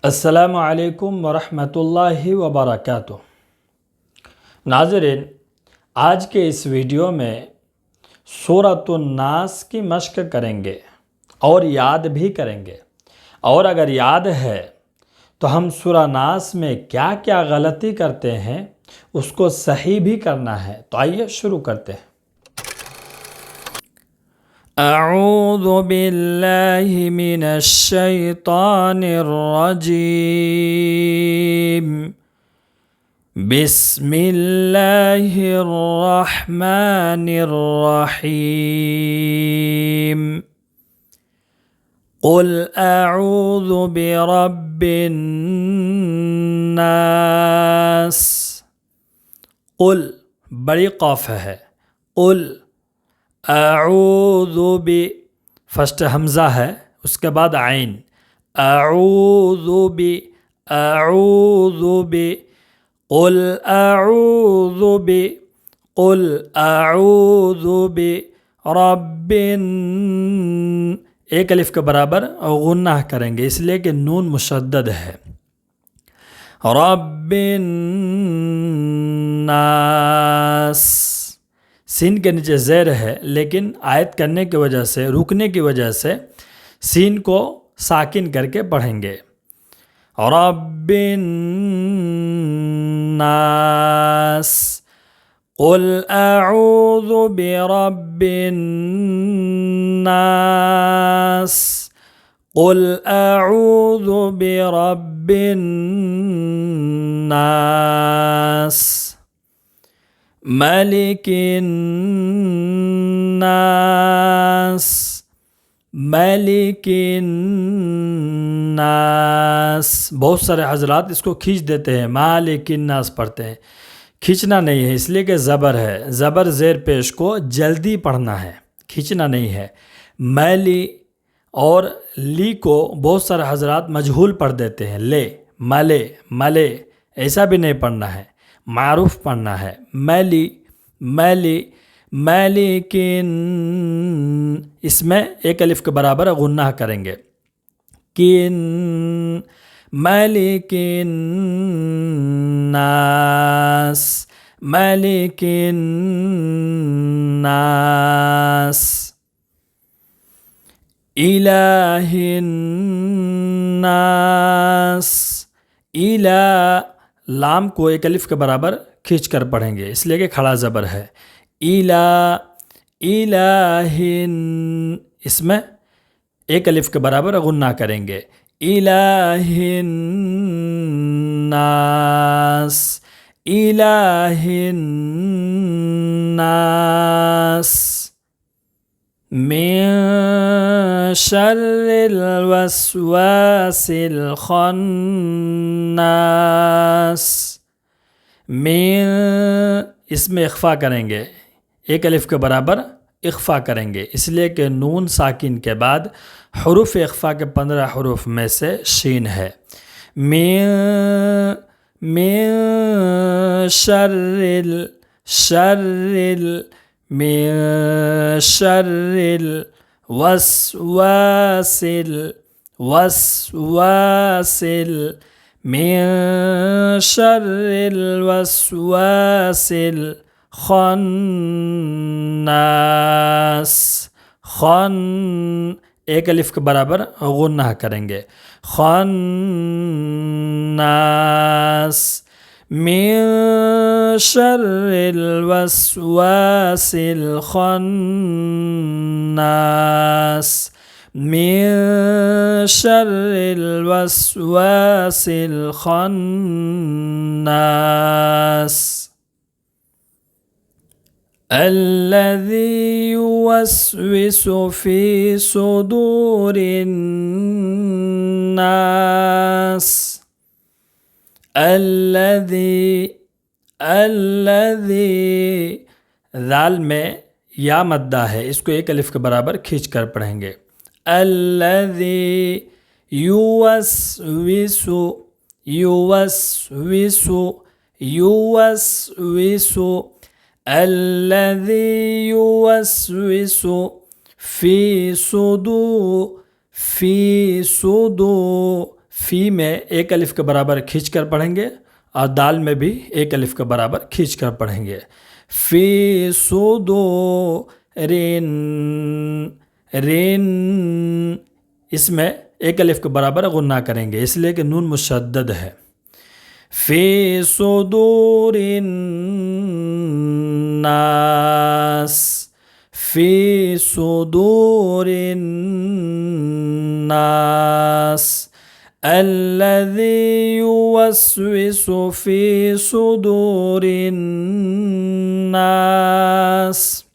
अस्सलामु अलैकुम वरहमतुल्लाहि वबरकातुह। नाज़रीन, आज के इस वीडियो में सूरतुन नास की मश्क करेंगे और याद भी करेंगे। और अगर याद है तो हम सूरा नास में क्या क्या गलती करते हैं उसको सही भी करना है। तो आइए शुरू करते हैं। अऊज़ु बिल्लाहि मिनश शैतानिर रजीम। बिस्मिल्लाहिर रहमानिर रहीम। क़ुल अऊज़ु बिरब्बिन नास। क़ुल बड़ी क़ाफ है। क़ुल अऊज़ु बि फर्स्ट हमज़ा है, उसके बाद आइन। अऊज़ु बि क़ुल अऊज़ु बि रब्बिन। एक अलिफ के बराबर गुन्ना करेंगे इसलिए कि नून मुशद्दद है। रब्बिन नास। सीन के नीचे ज़ेर है लेकिन आयत करने की वजह से, रुकने की वजह से सीन को साकिन करके पढ़ेंगे। रब्बिन नास। क़ुल अऊज़ु बिरब्बिन नास। क़ुल अऊज़ु बिरब्बिन नास। मलिकिन नास। मलिकिन नास। बहुत सारे हजरात इसको खींच देते हैं, मालिकिन नास पढ़ते हैं। खींचना नहीं है इसलिए कि ज़बर है। ज़बर ज़ेर पेश को जल्दी पढ़ना है, खींचना नहीं है। मैली और ली को बहुत सारे हजरात मजहूल पढ़ देते हैं। ले मले मले ऐसा भी नहीं पढ़ना है, मारूफ पढ़ना है। मैली मैली मैलिकिन। इसमें एक अलिफ के बराबर गुन्ना करेंगे। किन मैलिकिन नास। मैलिकिन नास। इलाहिन नास। इला लाम को एक अलिफ के बराबर खींच कर पढ़ेंगे इसलिए कि खड़ा ज़बर है। इला इलाहिन। इसमें एक अलिफ के बराबर गुन्ना करेंगे। इलाहिन नास। इलाहिन नास। मिन शर्रिल वस्वासिल खन्नास। मिन इसमें इख्फा करेंगे, एक अलिफ के बराबर इख्फा करेंगे इसलिए कि नून साकिन के बाद हुरूफ इख्फा के 15 हुरूफ में से शीन है। मिन शर्रिल शर्रिल मिन शर्रिल वस्वासिल वस्वासिल मिन शर्रिल वस्वासिल खन्नास। खन एक अलिफ के बराबर गुन्ना करेंगे। खन्नास। मिन शर्रिल वस्वासिल खन्नास। मिन शर्रिल वस्वासिल खन्नास। अल्लज़ी युवस्विसु फ़ी सुदूरिन नास। अल्लज़ी अल्लज़ी दाल में या मद्दा है, इसको एक अलिफ के बराबर खींच कर पढ़ेंगे। अल्लज़ी युवस्विसु युवस्विसु युवस्विसु। अल्लज़ी युवस्विसु फ़ी सुदूर फ़ी में एक अलिफ के बराबर खींच कर पढ़ेंगे और दाल में भी एक अलिफ के बराबर खींच कर पढ़ेंगे। फ़ी सुदूरिन, रिन, इसमें एक अलिफ के बराबर गुन्ना करेंगे इसलिए कि नून मुशद्दद है। फ़ी सुदूरिन नास, फ़ी सुदूरिन नास, अल्लज़ी युवस्विसु फ़ी सुदूरिन नास,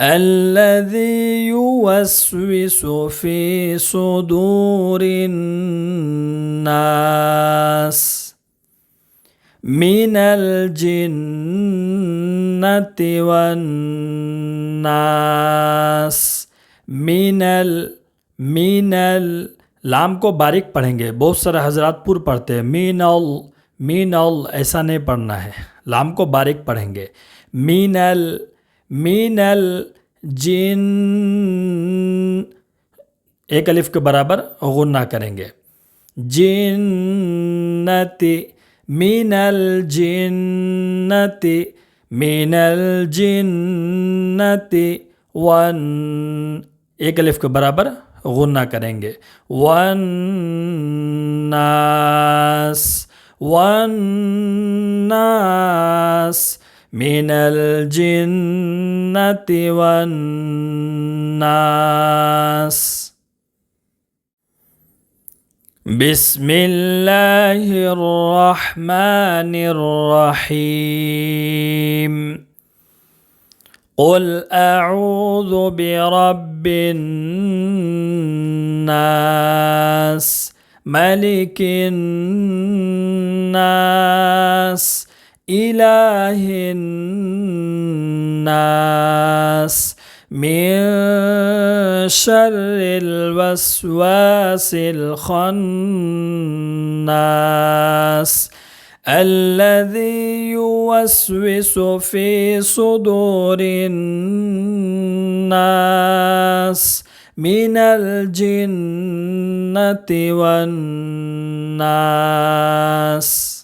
الذي يوسوس في صدور الناس من الجنة والناس। मिनल लाम को बारीक पढ़ेंगे। बहुत सारे हजरात पुर पढ़ते हैं मीनल, ऐसा नहीं पढ़ना है, लाम को बारीक पढ़ेंगे। मिनल जिन, एक अलिफ के बराबर गुन्ना करेंगे। जिन्नति, मिनल जिन्नति वन, एक अलिफ के बराबर गुन्ना करेंगे। वन्नास मिनल जिन्नति वन्नास। बिस्मिल्लाहिर्रहमानिर्रहीम। क़ुल अऊज़ु बिरब्बिन नास, मलिकिन नास, इलाहिन नास, मिन शर्रिल वस्वासिल खन्नास, الذي يوسوس في صدور الناس من الجنة والناس।